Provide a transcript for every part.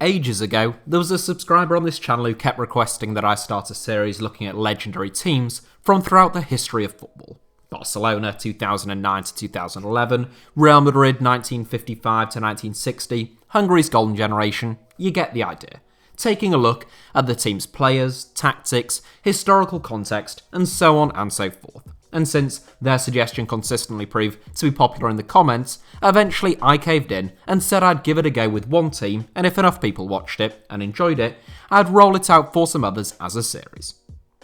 ages ago, there was a subscriber on this channel who kept requesting that I start a series looking at legendary teams from throughout the history of football. Barcelona 2009 to 2011, Real Madrid 1955 to 1960, Hungary's golden generation, you get the idea. Taking a look at the team's players, tactics, historical context, and so on and so forth. And since their suggestion consistently proved to be popular in the comments, eventually I caved in and said I'd give it a go with one team, and if enough people watched it and enjoyed it, I'd roll it out for some others as a series.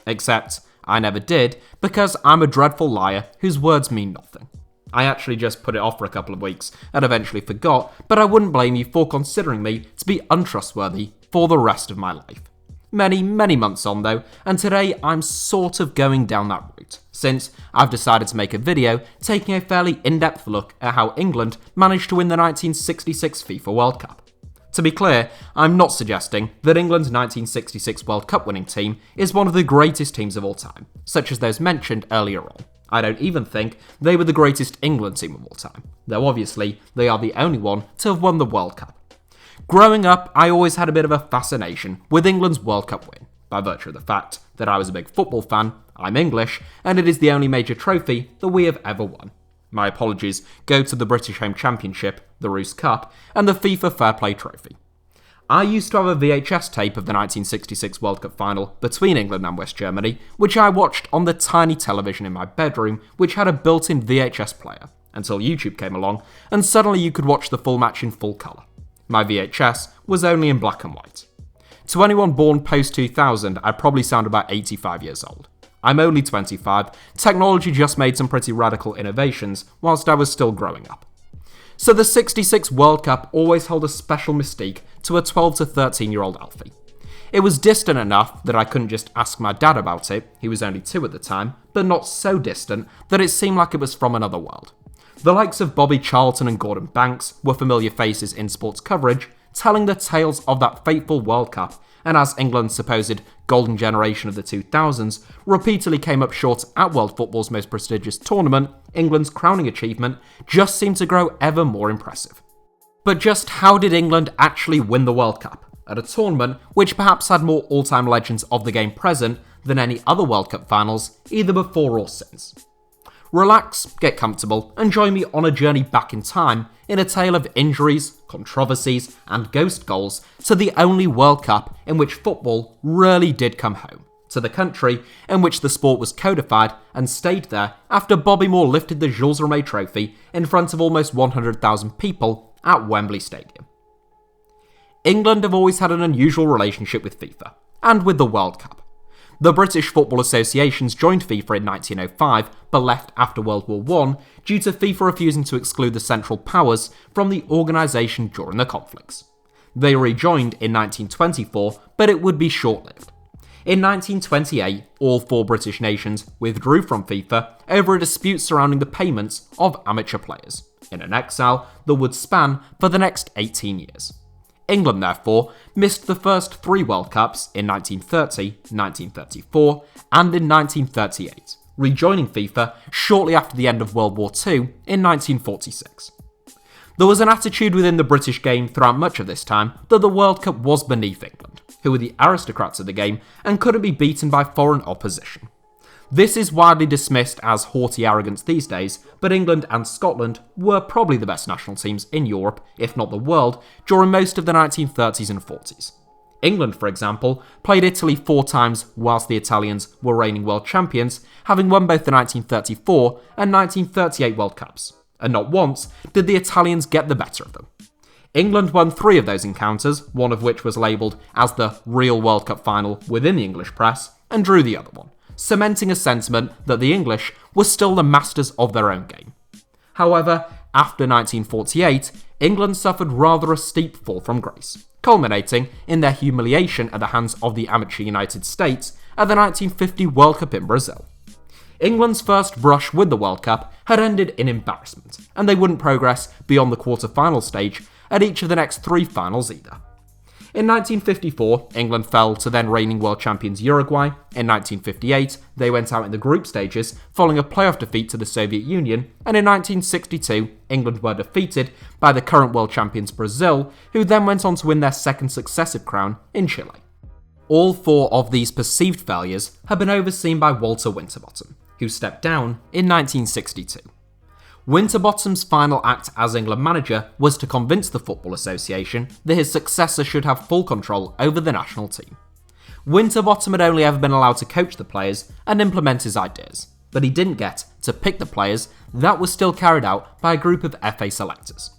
Except I never did, because I'm a dreadful liar whose words mean nothing. I actually just put it off for a couple of weeks and eventually forgot, but I wouldn't blame you for considering me to be untrustworthy for the rest of my life. Many months on though, and today I'm sort of going down that route, since I've decided to make a video taking a fairly in-depth look at how England managed to win the 1966 FIFA World Cup. To be clear, I'm not suggesting that England's 1966 World Cup winning team is one of the greatest teams of all time, such as those mentioned earlier on. I don't even think they were the greatest England team of all time, though obviously they are the only one to have won the World Cup. Growing up, I always had a bit of a fascination with England's World Cup win, by virtue of the fact that I was a big football fan, I'm English, and it is the only major trophy that we have ever won. My apologies go to the British Home Championship, the Roos Cup, and the FIFA Fair Play Trophy. I used to have a VHS tape of the 1966 World Cup final between England and West Germany, which I watched on the tiny television in my bedroom, which had a built-in VHS player, until YouTube came along, and suddenly you could watch the full match in full colour. My VHS was only in black and white. To anyone born post-2000, I probably sound about 85 years old. I'm only 25, technology just made some pretty radical innovations whilst I was still growing up. So the 66 World Cup always held a special mystique to a 12 to 13 year old Alfie. It was distant enough that I couldn't just ask my dad about it, he was only 2 at the time, but not so distant that it seemed like it was from another world. The likes of Bobby Charlton and Gordon Banks were familiar faces in sports coverage, telling the tales of that fateful World Cup, and as England's supposed golden generation of the 2000s repeatedly came up short at world football's most prestigious tournament, England's crowning achievement just seemed to grow ever more impressive. But just how did England actually win the World Cup, at a tournament which perhaps had more all-time legends of the game present than any other World Cup finals, either before or since? Relax, get comfortable, and join me on a journey back in time in a tale of injuries, controversies, and ghost goals to the only World Cup in which football really did come home, to the country in which the sport was codified and stayed there after Bobby Moore lifted the Jules Rimet Trophy in front of almost 100,000 people at Wembley Stadium. England have always had an unusual relationship with FIFA, and with the World Cup. The British Football Associations joined FIFA in 1905, but left after World War I due to FIFA refusing to exclude the Central Powers from the organisation during the conflicts. They rejoined in 1924, but it would be short-lived. In 1928, all 4 British nations withdrew from FIFA over a dispute surrounding the payments of amateur players, in an exile that would span for the next 18 years. England, therefore, missed the first 3 World Cups in 1930, 1934, and in 1938, rejoining FIFA shortly after the end of World War II in 1946. There was an attitude within the British game throughout much of this time that the World Cup was beneath England, who were the aristocrats of the game and couldn't be beaten by foreign opposition. This is widely dismissed as haughty arrogance these days, but England and Scotland were probably the best national teams in Europe, if not the world, during most of the 1930s and 40s. England, for example, played Italy 4 times whilst the Italians were reigning world champions, having won both the 1934 and 1938 World Cups, and not once did the Italians get the better of them. England won 3 of those encounters, one of which was labelled as the real World Cup final within the English press, and drew the other one, cementing a sentiment that the English were still the masters of their own game. However, after 1948, England suffered rather a steep fall from grace, culminating in their humiliation at the hands of the amateur United States at the 1950 World Cup in Brazil. England's first brush with the World Cup had ended in embarrassment, and they wouldn't progress beyond the quarter-final stage at each of the next 3 finals either. In 1954, England fell to then reigning world champions Uruguay. In 1958, they went out in the group stages, following a playoff defeat to the Soviet Union, and in 1962, England were defeated by the current world champions Brazil, who then went on to win their second successive crown in Chile. All four of these perceived failures had been overseen by Walter Winterbottom, who stepped down in 1962. Winterbottom's final act as England manager was to convince the Football Association that his successor should have full control over the national team. Winterbottom had only ever been allowed to coach the players and implement his ideas, but he didn't get to pick the players. That was still carried out by a group of FA selectors.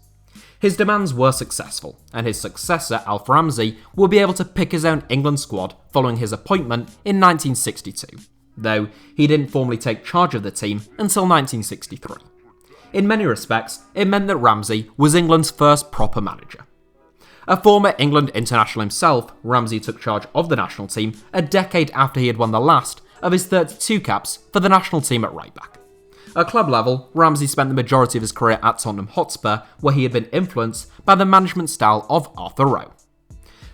His demands were successful, and his successor, Alf Ramsey, would be able to pick his own England squad following his appointment in 1962, though he didn't formally take charge of the team until 1963. In many respects, it meant that Ramsey was England's first proper manager. A former England international himself, Ramsey took charge of the national team a decade after he had won the last of his 32 caps for the national team at right back. At club level, Ramsey spent the majority of his career at Tottenham Hotspur, where he had been influenced by the management style of Arthur Rowe.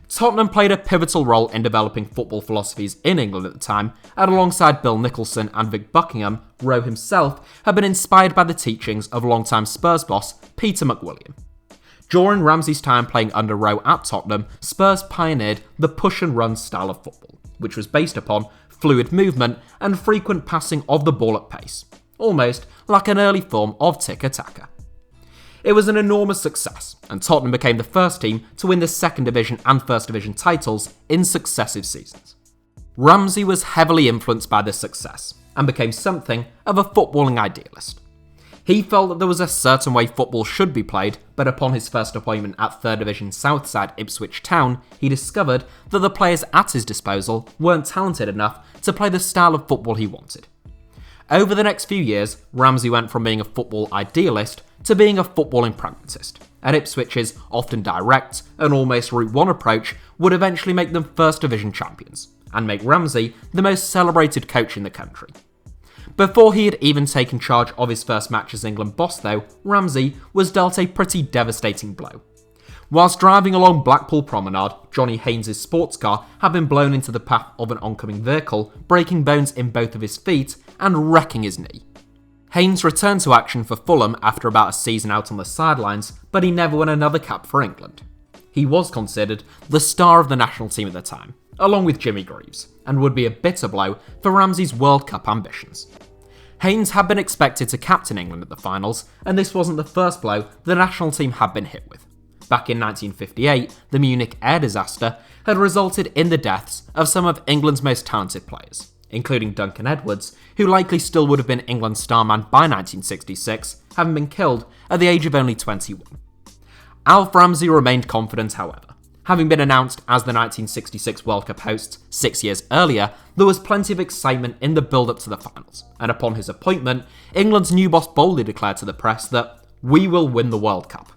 Tottenham played a pivotal role in developing football philosophies in England at the time, and alongside Bill Nicholson and Vic Buckingham, Rowe himself had been inspired by the teachings of longtime Spurs boss Peter McWilliam. During Ramsey's time playing under Rowe at Tottenham, Spurs pioneered the push-and-run style of football, which was based upon fluid movement and frequent passing of the ball at pace, almost like an early form of tiki-taka. It was an enormous success, and Tottenham became the first team to win the Second Division and First Division titles in successive seasons. Ramsey was heavily influenced by this success, and became something of a footballing idealist. He felt that there was a certain way football should be played, but upon his first appointment at 3rd Division Southside Ipswich Town, he discovered that the players at his disposal weren't talented enough to play the style of football he wanted. Over the next few years, Ramsey went from being a football idealist to being a footballing pragmatist, and Ipswich's often direct and almost Route 1 approach would eventually make them First Division champions, and make Ramsey the most celebrated coach in the country. Before he had even taken charge of his first match as England boss though, Ramsey was dealt a pretty devastating blow. Whilst driving along Blackpool Promenade, Johnny Haynes' sports car had been blown into the path of an oncoming vehicle, breaking bones in both of his feet and wrecking his knee. Haynes returned to action for Fulham after about a season out on the sidelines, but he never won another cap for England. He was considered the star of the national team at the time, along with Jimmy Greaves, and would be a bitter blow for Ramsey's World Cup ambitions. Haynes had been expected to captain England at the finals, and this wasn't the first blow the national team had been hit with. Back in 1958, the Munich air disaster had resulted in the deaths of some of England's most talented players, including Duncan Edwards, who likely still would have been England's starman by 1966, having been killed at the age of only 21. Alf Ramsey remained confident, however. Having been announced as the 1966 World Cup hosts 6 years earlier, there was plenty of excitement in the build-up to the finals, and upon his appointment, England's new boss boldly declared to the press that "we will win the World Cup."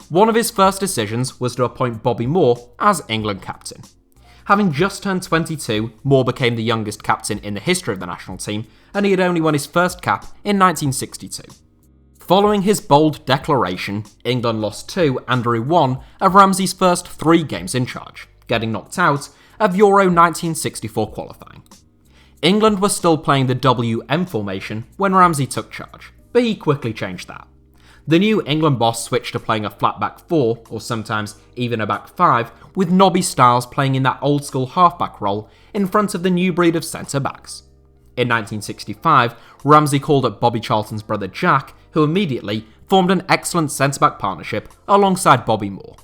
One of his first decisions was to appoint Bobby Moore as England captain. Having just turned 22, Moore became the youngest captain in the history of the national team, and he had only won his first cap in 1962. Following his bold declaration, England lost 2 and drew 1 of Ramsey's first 3 games in charge, getting knocked out of Euro 1964 qualifying. England was still playing the WM formation when Ramsey took charge, but he quickly changed that. The new England boss switched to playing a flat back 4, or sometimes even a back 5, with Nobby Stiles playing in that old school halfback role in front of the new breed of centre-backs. In 1965, Ramsey called up Bobby Charlton's brother Jack, who immediately formed an excellent centre-back partnership alongside Bobby Moore.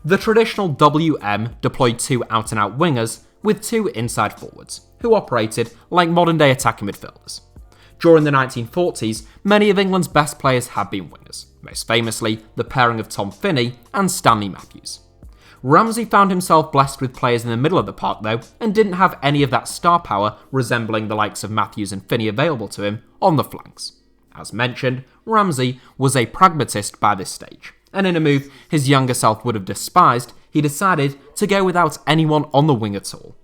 The traditional WM deployed 2 out-and-out wingers with 2 inside forwards, who operated like modern-day attacking midfielders. During the 1940s, many of England's best players had been wingers, most famously the pairing of Tom Finney and Stanley Matthews. Ramsey found himself blessed with players in the middle of the park though, and didn't have any of that star power resembling the likes of Matthews and Finney available to him on the flanks. As mentioned, Ramsey was a pragmatist by this stage, and in a move his younger self would have despised, he decided to go without anyone on the wing at all.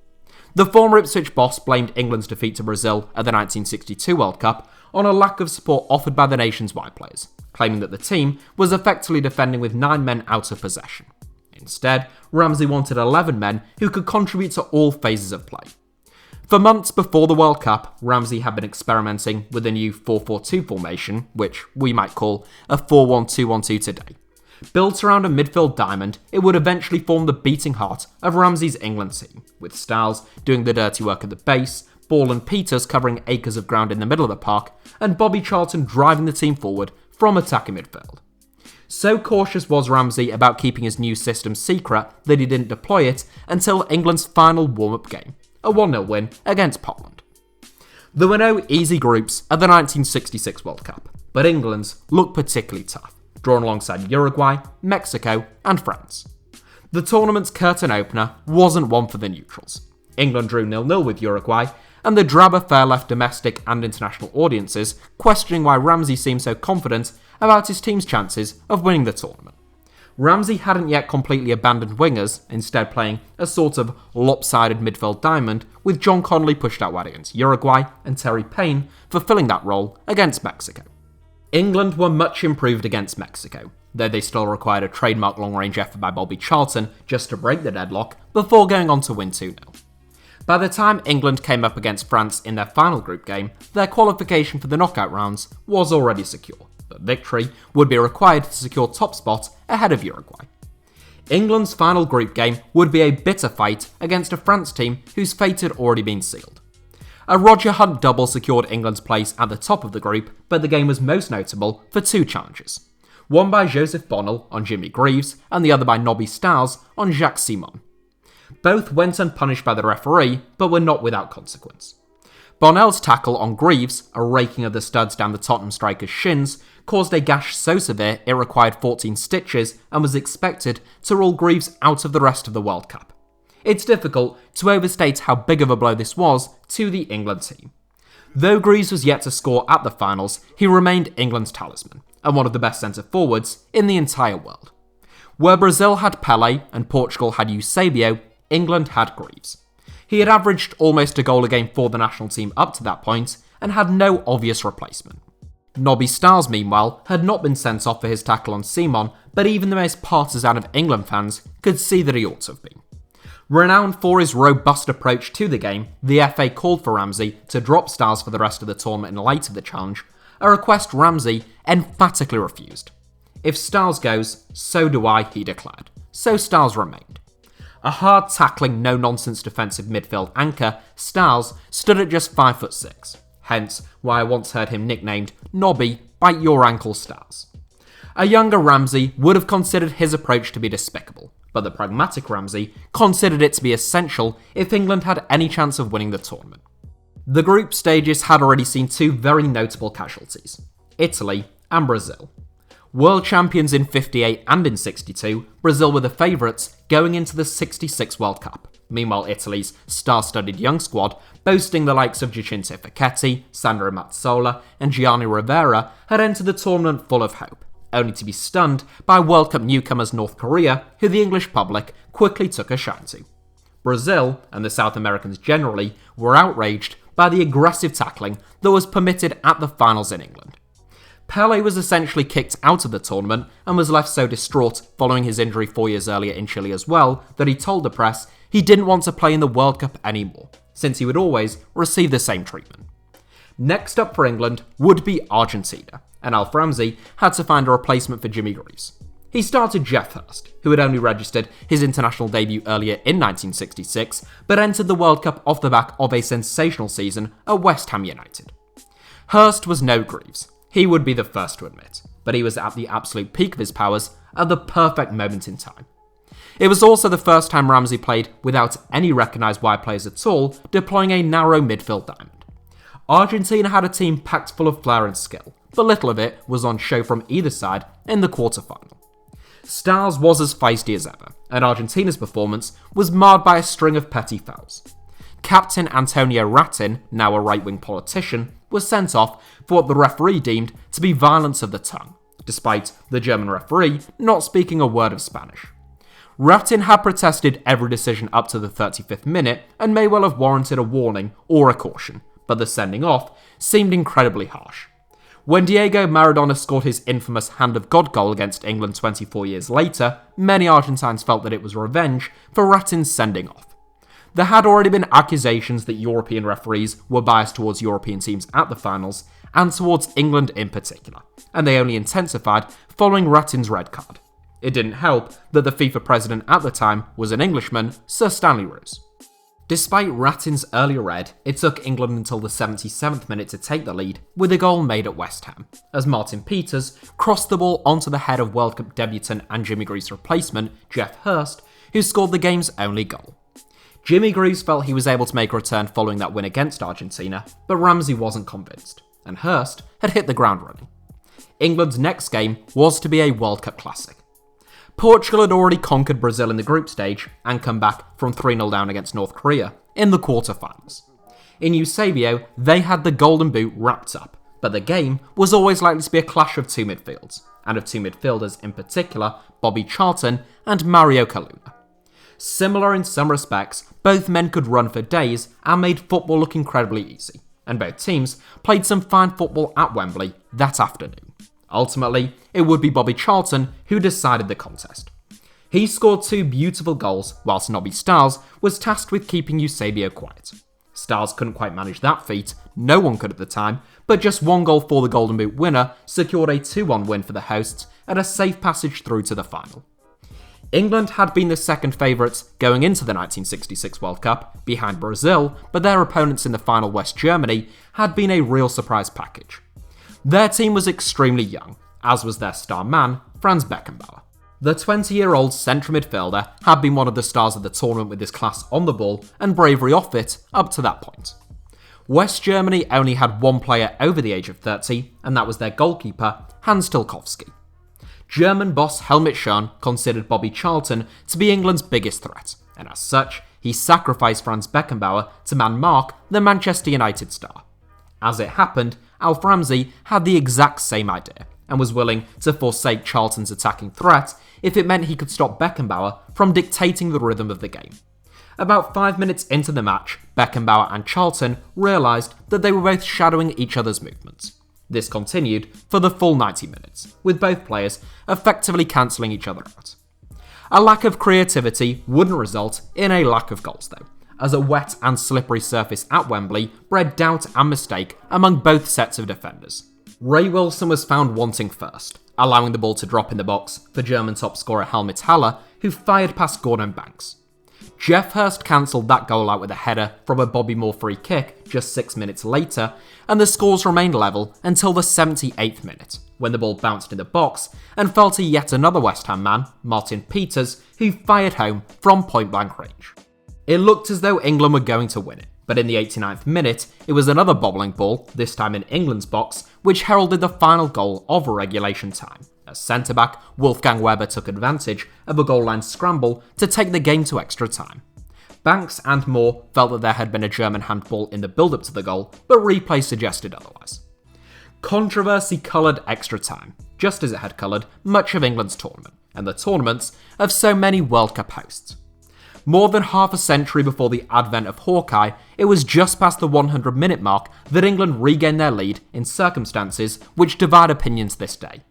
The former Ipswich boss blamed England's defeat to Brazil at the 1962 World Cup on a lack of support offered by the nation's wide players, claiming that the team was effectively defending with 9 men out of possession. Instead, Ramsey wanted 11 men who could contribute to all phases of play. For months before the World Cup, Ramsey had been experimenting with a new 4-4-2 formation, which we might call a 4-1-2-1-2 today. Built around a midfield diamond, it would eventually form the beating heart of Ramsey's England team, with Styles doing the dirty work at the base, Ball and Peters covering acres of ground in the middle of the park, and Bobby Charlton driving the team forward from attacking midfield. So cautious was Ramsey about keeping his new system secret that he didn't deploy it until England's final warm-up game, a 1-0 win against Poland. There were no easy groups at the 1966 World Cup, but England's looked particularly tough, drawn alongside Uruguay, Mexico and France. The tournament's curtain opener wasn't one for the neutrals. England drew 0-0 with Uruguay, and the drab affair left domestic and international audiences questioning why Ramsey seemed so confident about his team's chances of winning the tournament. Ramsey hadn't yet completely abandoned wingers, instead playing a sort of lopsided midfield diamond, with John Connolly pushed out wide against Uruguay and Terry Payne fulfilling that role against Mexico. England were much improved against Mexico, though they still required a trademark long-range effort by Bobby Charlton just to break the deadlock before going on to win 2-0. By the time England came up against France in their final group game, their qualification for the knockout rounds was already secure, but victory would be required to secure top spot ahead of Uruguay. England's final group game would be a bitter fight against a France team whose fate had already been sealed. A Roger Hunt double secured England's place at the top of the group, but the game was most notable for two challenges. One by Joseph Bonnell on Jimmy Greaves, and the other by Nobby Stiles on Jacques Simon. Both went unpunished by the referee, but were not without consequence. Bonnell's tackle on Greaves, a raking of the studs down the Tottenham striker's shins, caused a gash so severe it required 14 stitches and was expected to rule Greaves out of the rest of the World Cup. It's difficult to overstate how big of a blow this was to the England team. Though Greaves was yet to score at the finals, he remained England's talisman, and one of the best centre-forwards in the entire world. Where Brazil had Pele and Portugal had Eusebio, England had Greaves. He had averaged almost a goal a game for the national team up to that point, and had no obvious replacement. Nobby Stiles, meanwhile, had not been sent off for his tackle on Simon, but even the most partisan of England fans could see that he ought to have been. Renowned for his robust approach to the game, the FA called for Ramsey to drop Stiles for the rest of the tournament in light of the challenge, a request Ramsey emphatically refused. If Stiles goes, so do I, he declared. So Stiles remained. A hard-tackling, no-nonsense defensive midfield anchor, Stiles stood at just 5'6", hence why I once heard him nicknamed Nobby, bite your ankle Stiles. A younger Ramsey would have considered his approach to be despicable, but the pragmatic Ramsey considered it to be essential if England had any chance of winning the tournament. The group stages had already seen two very notable casualties: Italy and Brazil. World champions in 58 and in 62, Brazil were the favourites going into the 66 World Cup. Meanwhile, Italy's star-studded young squad, boasting the likes of Giacinto Facchetti, Sandro Mazzola and Gianni Rivera, had entered the tournament full of hope, only to be stunned by World Cup newcomers North Korea, who the English public quickly took a shine to. Brazil, and the South Americans generally, were outraged by the aggressive tackling that was permitted at the finals in England. Pele was essentially kicked out of the tournament and was left so distraught following his injury 4 years earlier in Chile as well that he told the press he didn't want to play in the World Cup anymore, since he would always receive the same treatment. Next up for England would be Argentina, and Alf Ramsey had to find a replacement for Jimmy Greaves. He started Geoff Hurst, who had only registered his international debut earlier in 1966, but entered the World Cup off the back of a sensational season at West Ham United. Hurst was no Greaves. He would be the first to admit, but he was at the absolute peak of his powers at the perfect moment in time. It was also the first time Ramsey played without any recognised wide players at all, deploying a narrow midfield diamond. Argentina had a team packed full of flair and skill, but little of it was on show from either side in the quarter-final. Stiles was as feisty as ever, and Argentina's performance was marred by a string of petty fouls. Captain Antonio Ratin, now a right-wing politician, was sent off for what the referee deemed to be violence of the tongue, despite the German referee not speaking a word of Spanish. Ratin had protested every decision up to the 35th minute and may well have warranted a warning or a caution, but the sending off seemed incredibly harsh. When Diego Maradona scored his infamous Hand of God goal against England 24 years later, many Argentines felt that it was revenge for Ratin's sending off. There had already been accusations that European referees were biased towards European teams at the finals, and towards England in particular, and they only intensified following Ratin's red card. It didn't help that the FIFA president at the time was an Englishman, Sir Stanley Rose. Despite Ratin's early red, it took England until the 77th minute to take the lead, with a goal made at West Ham, as Martin Peters crossed the ball onto the head of World Cup debutant and Jimmy Greaves' replacement, Geoff Hurst, who scored the game's only goal. Jimmy Greaves felt he was able to make a return following that win against Argentina, but Ramsey wasn't convinced, and Hurst had hit the ground running. England's next game was to be a World Cup classic. Portugal had already conquered Brazil in the group stage and come back from 3-0 down against North Korea in the quarter-finals. In Eusebio, they had the golden boot wrapped up, but the game was always likely to be a clash of two midfields, and of two midfielders in particular, Bobby Charlton and Mario Coluna. Similar in some respects, both men could run for days and made football look incredibly easy, and both teams played some fine football at Wembley that afternoon. Ultimately, it would be Bobby Charlton who decided the contest. He scored two beautiful goals, whilst Nobby Stiles was tasked with keeping Eusebio quiet. Stiles couldn't quite manage that feat, no one could at the time, but just one goal for the Golden Boot winner secured a 2-1 win for the hosts and a safe passage through to the final. England had been the second favourites going into the 1966 World Cup, behind Brazil, but their opponents in the final, West Germany, had been a real surprise package. Their team was extremely young, as was their star man, Franz Beckenbauer. The 20-year-old central midfielder had been one of the stars of the tournament with his class on the ball and bravery off it up to that point. West Germany only had one player over the age of 30, and that was their goalkeeper, Hans Tilkowski. German boss Helmut Schön considered Bobby Charlton to be England's biggest threat, and as such, he sacrificed Franz Beckenbauer to man mark the Manchester United star. As it happened, Alf Ramsey had the exact same idea, and was willing to forsake Charlton's attacking threat if it meant he could stop Beckenbauer from dictating the rhythm of the game. About 5 minutes into the match, Beckenbauer and Charlton realised that they were both shadowing each other's movements. This continued for the full 90 minutes, with both players effectively cancelling each other out. A lack of creativity wouldn't result in a lack of goals though, as a wet and slippery surface at Wembley bred doubt and mistake among both sets of defenders. Ray Wilson was found wanting first, allowing the ball to drop in the box for German top scorer Helmut Haller, who fired past Gordon Banks. Geoff Hurst cancelled that goal out with a header from a Bobby Moore free kick just 6 minutes later, and the scores remained level until the 78th minute, when the ball bounced in the box and fell to yet another West Ham man, Martin Peters, who fired home from point-blank range. It looked as though England were going to win it, but in the 89th minute, it was another bobbling ball, this time in England's box, which heralded the final goal of regulation time, as centre-back Wolfgang Weber took advantage of a goal-line scramble to take the game to extra time. Banks and Moore felt that there had been a German handball in the build-up to the goal, but replay suggested otherwise. Controversy coloured extra time, just as it had coloured much of England's tournament, and the tournaments of so many World Cup hosts. More than half a century before the advent of Hawkeye, it was just past the 100-minute mark that England regained their lead in circumstances which divide opinions this day.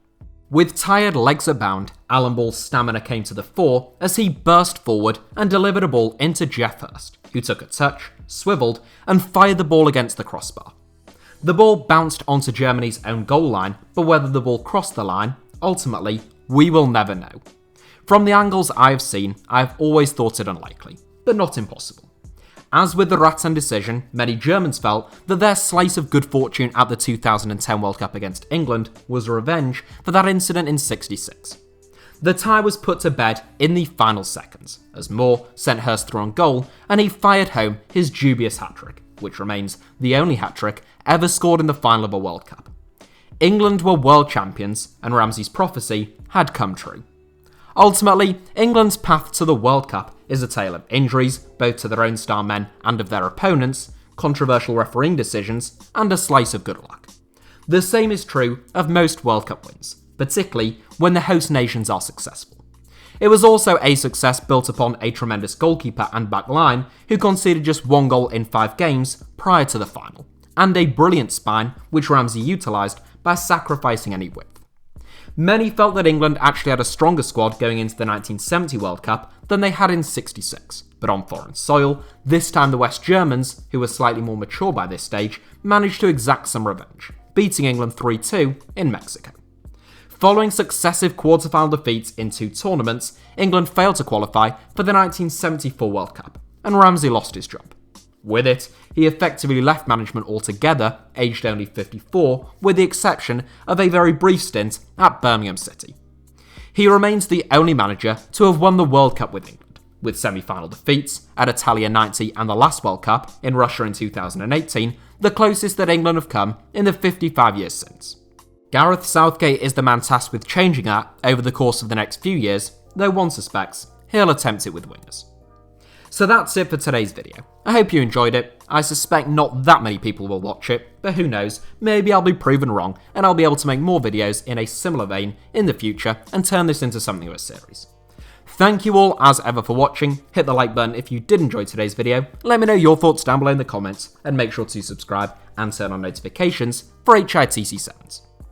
With tired legs abound, Alan Ball's stamina came to the fore as he burst forward and delivered a ball into Geoff Hurst, who took a touch, swivelled, and fired the ball against the crossbar. The ball bounced onto Germany's own goal line, but whether the ball crossed the line, ultimately, we will never know. From the angles I have seen, I have always thought it unlikely, but not impossible. As with the Ratin decision, many Germans felt that their slice of good fortune at the 2010 World Cup against England was revenge for that incident in '66. The tie was put to bed in the final seconds, as Moore sent Hurst through on goal and he fired home his dubious hat-trick, which remains the only hat-trick ever scored in the final of a World Cup. England were world champions, and Ramsey's prophecy had come true. Ultimately, England's path to the World Cup is a tale of injuries, both to their own star men and of their opponents, controversial refereeing decisions, and a slice of good luck. The same is true of most World Cup wins, particularly when the host nations are successful. It was also a success built upon a tremendous goalkeeper and back line who conceded just one goal in 5 games prior to the final, and a brilliant spine which Ramsey utilised by sacrificing any width. Many felt that England actually had a stronger squad going into the 1970 World Cup than they had in '66, but on foreign soil, this time the West Germans, who were slightly more mature by this stage, managed to exact some revenge, beating England 3-2 in Mexico. Following successive quarter-final defeats in 2 tournaments, England failed to qualify for the 1974 World Cup, and Ramsey lost his job. With it, he effectively left management altogether, aged only 54, with the exception of a very brief stint at Birmingham City. He remains the only manager to have won the World Cup with England, with semi-final defeats at Italia '90 and the last World Cup in Russia in 2018, the closest that England have come in the 55 years since. Gareth Southgate is the man tasked with changing that over the course of the next few years, though one suspects he'll attempt it with wingers. So that's it for today's video. I hope you enjoyed it. I suspect not that many people will watch it, but who knows, maybe I'll be proven wrong and I'll be able to make more videos in a similar vein in the future and turn this into something of a series. Thank you all as ever for watching, hit the like button if you did enjoy today's video, let me know your thoughts down below in the comments, and make sure to subscribe and turn on notifications for HITC Sevens.